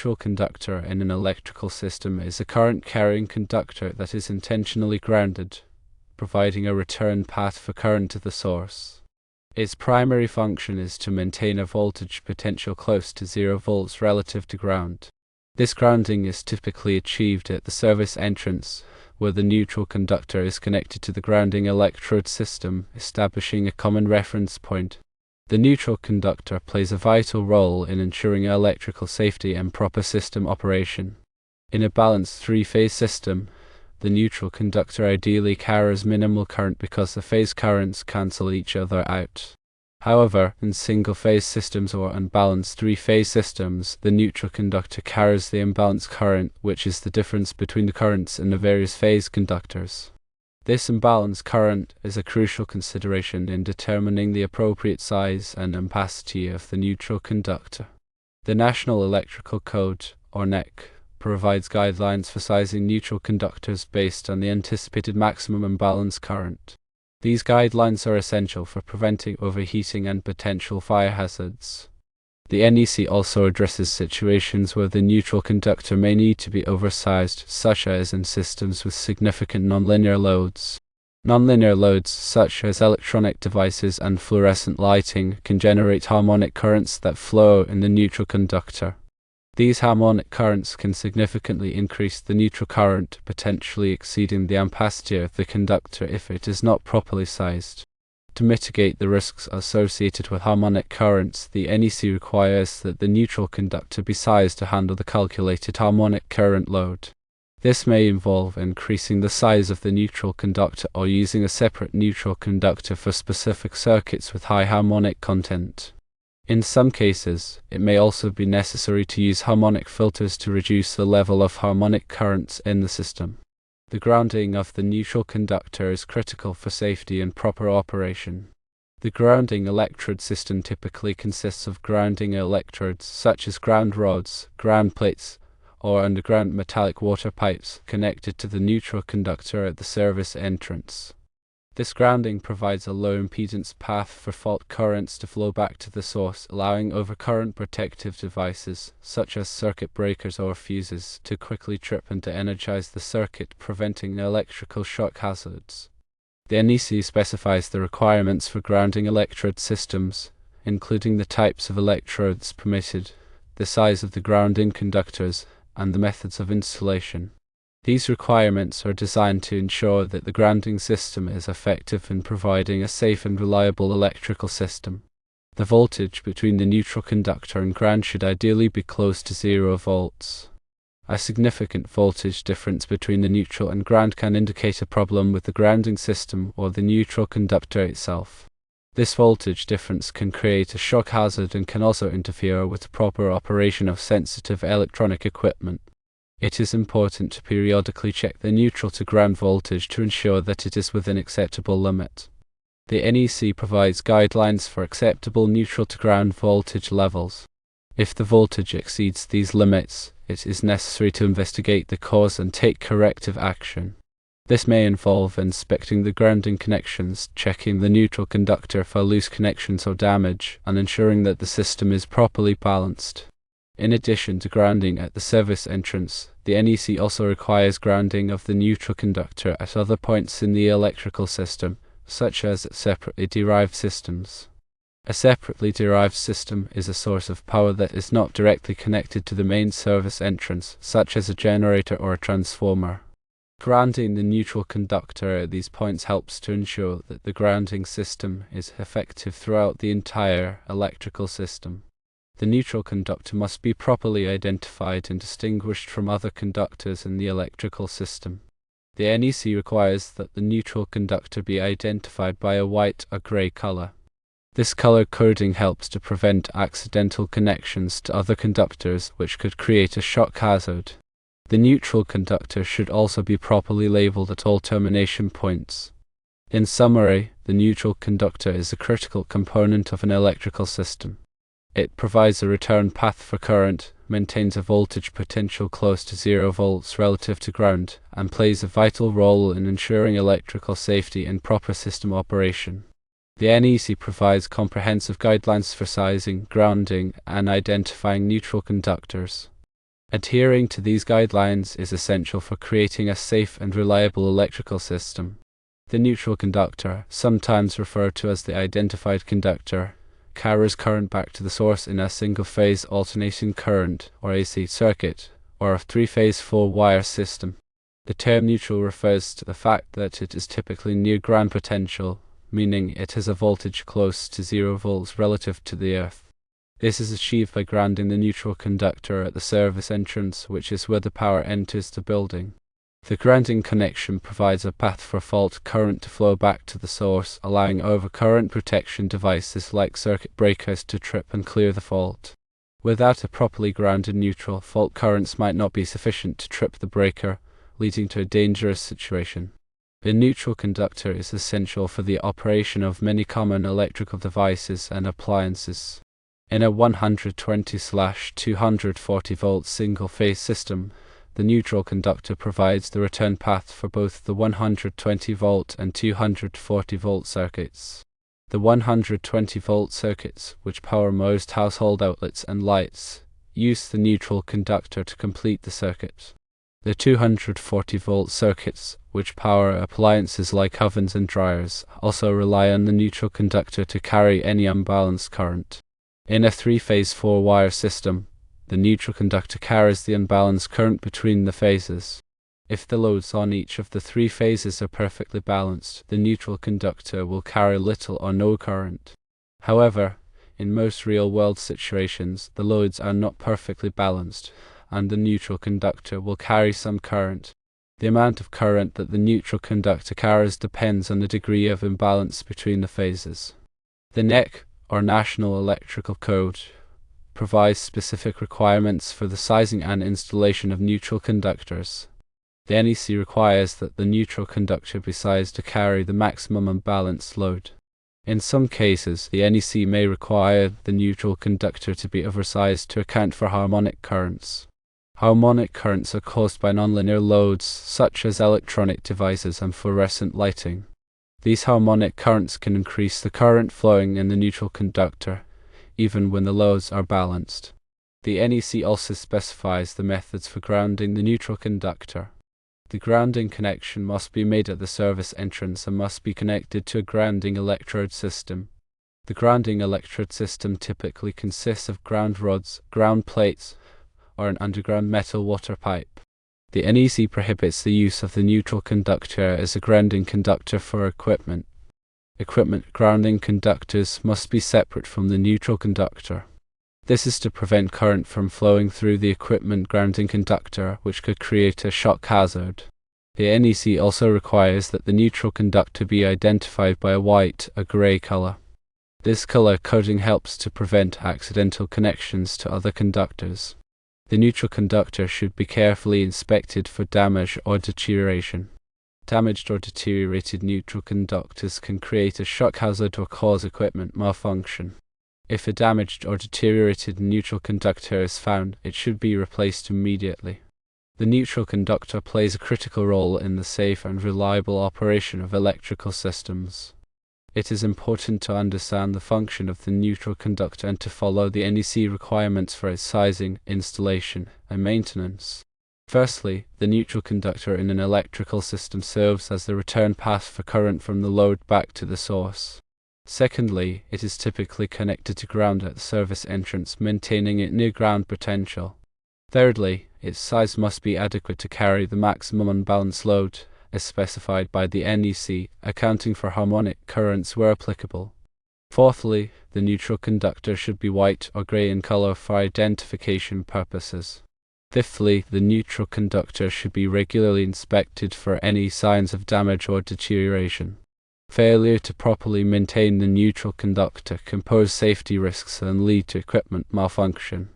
neutral conductor in an electrical system is a current-carrying conductor that is intentionally grounded, providing a return path for current to the source. Its primary function is to maintain a voltage potential close to 0 volts relative to ground. This grounding is typically achieved at the service entrance, where the neutral conductor is connected to the grounding electrode system, establishing a common reference point. The neutral conductor plays a vital role in ensuring electrical safety and proper system operation. In a balanced three-phase system, the neutral conductor ideally carries minimal current because the phase currents cancel each other out. However, in single-phase systems or unbalanced three-phase systems, the neutral conductor carries the imbalanced current, which is the difference between the currents in the various phase conductors. This imbalanced current is a crucial consideration in determining the appropriate size and ampacity of the neutral conductor. The National Electrical Code, or NEC, provides guidelines for sizing neutral conductors based on the anticipated maximum imbalance current. These guidelines are essential for preventing overheating and potential fire hazards. The NEC also addresses situations where the neutral conductor may need to be oversized, such as in systems with significant nonlinear loads. Nonlinear loads, such as electronic devices and fluorescent lighting, can generate harmonic currents that flow in the neutral conductor. These harmonic currents can significantly increase the neutral current, potentially exceeding the ampacity of the conductor if it is not properly sized. To mitigate the risks associated with harmonic currents, the NEC requires that the neutral conductor be sized to handle the calculated harmonic current load. This may involve increasing the size of the neutral conductor or using a separate neutral conductor for specific circuits with high harmonic content. In some cases, it may also be necessary to use harmonic filters to reduce the level of harmonic currents in the system. The grounding of the neutral conductor is critical for safety and proper operation. The grounding electrode system typically consists of grounding electrodes such as ground rods, ground plates, or underground metallic water pipes connected to the neutral conductor at the service entrance. This grounding provides a low impedance path for fault currents to flow back to the source, allowing overcurrent protective devices, such as circuit breakers or fuses, to quickly trip and to energize the circuit, preventing electrical shock hazards. The NEC specifies the requirements for grounding electrode systems, including the types of electrodes permitted, the size of the grounding conductors, and the methods of installation. These requirements are designed to ensure that the grounding system is effective in providing a safe and reliable electrical system. The voltage between the neutral conductor and ground should ideally be close to 0 volts. A significant voltage difference between the neutral and ground can indicate a problem with the grounding system or the neutral conductor itself. This voltage difference can create a shock hazard and can also interfere with the proper operation of sensitive electronic equipment. It is important to periodically check the neutral to ground voltage to ensure that it is within acceptable limit. The NEC provides guidelines for acceptable neutral to ground voltage levels. If the voltage exceeds these limits, it is necessary to investigate the cause and take corrective action. This may involve inspecting the grounding connections, checking the neutral conductor for loose connections or damage, and ensuring that the system is properly balanced. In addition to grounding at the service entrance, the NEC also requires grounding of the neutral conductor at other points in the electrical system, such as at separately derived systems. A separately derived system is a source of power that is not directly connected to the main service entrance, such as a generator or a transformer. Grounding the neutral conductor at these points helps to ensure that the grounding system is effective throughout the entire electrical system. The neutral conductor must be properly identified and distinguished from other conductors in the electrical system. The NEC requires that the neutral conductor be identified by a white or grey color. This color coding helps to prevent accidental connections to other conductors, which could create a shock hazard. The neutral conductor should also be properly labeled at all termination points. In summary, the neutral conductor is a critical component of an electrical system. It provides a return path for current, maintains a voltage potential close to 0 volts relative to ground, and plays a vital role in ensuring electrical safety and proper system operation. The NEC provides comprehensive guidelines for sizing, grounding, and identifying neutral conductors. Adhering to these guidelines is essential for creating a safe and reliable electrical system. The neutral conductor, sometimes referred to as the identified conductor, carries current back to the source in a single-phase alternating current, or AC circuit, or a three-phase four-wire system. The term neutral refers to the fact that it is typically near ground potential, meaning it has a voltage close to 0 volts relative to the earth. This is achieved by grounding the neutral conductor at the service entrance, which is where the power enters the building. The grounding connection provides a path for fault current to flow back to the source, allowing overcurrent protection devices like circuit breakers to trip and clear the fault. Without a properly grounded neutral, fault currents might not be sufficient to trip the breaker, leading to a dangerous situation. The neutral conductor is essential for the operation of many common electrical devices and appliances. In a 120/240 volt single-phase system, the neutral conductor provides the return path for both the 120 volt and 240 volt circuits. The 120 volt circuits, which power most household outlets and lights, use the neutral conductor to complete the circuit. The 240 volt circuits, which power appliances like ovens and dryers, also rely on the neutral conductor to carry any unbalanced current. In a three-phase four-wire system, the neutral conductor carries the unbalanced current between the phases. If the loads on each of the three phases are perfectly balanced, the neutral conductor will carry little or no current. However, in most real-world situations, the loads are not perfectly balanced, and the neutral conductor will carry some current. The amount of current that the neutral conductor carries depends on the degree of imbalance between the phases. The NEC, or National Electrical Code, provides specific requirements for the sizing and installation of neutral conductors. The NEC requires that the neutral conductor be sized to carry the maximum unbalanced load. In some cases, the NEC may require the neutral conductor to be oversized to account for harmonic currents. Harmonic currents are caused by nonlinear loads, such as electronic devices and fluorescent lighting. These harmonic currents can increase the current flowing in the neutral conductor, even when the loads are balanced. The NEC also specifies the methods for grounding the neutral conductor. The grounding connection must be made at the service entrance and must be connected to a grounding electrode system. The grounding electrode system typically consists of ground rods, ground plates, or an underground metal water pipe. The NEC prohibits the use of the neutral conductor as a grounding conductor for equipment. Equipment grounding conductors must be separate from the neutral conductor. This is to prevent current from flowing through the equipment grounding conductor, which could create a shock hazard. The NEC also requires that the neutral conductor be identified by a white or grey color. This color coding helps to prevent accidental connections to other conductors. The neutral conductor should be carefully inspected for damage or deterioration. Damaged or deteriorated neutral conductors can create a shock hazard or cause equipment malfunction. If a damaged or deteriorated neutral conductor is found, it should be replaced immediately. The neutral conductor plays a critical role in the safe and reliable operation of electrical systems. It is important to understand the function of the neutral conductor and to follow the NEC requirements for its sizing, installation, and maintenance. Firstly, the neutral conductor in an electrical system serves as the return path for current from the load back to the source. Secondly, it is typically connected to ground at the service entrance, maintaining it near ground potential. Thirdly, its size must be adequate to carry the maximum unbalanced load, as specified by the NEC, accounting for harmonic currents where applicable. Fourthly, the neutral conductor should be white or grey in color for identification purposes. Fifthly, the neutral conductor should be regularly inspected for any signs of damage or deterioration. Failure to properly maintain the neutral conductor can pose safety risks and lead to equipment malfunction.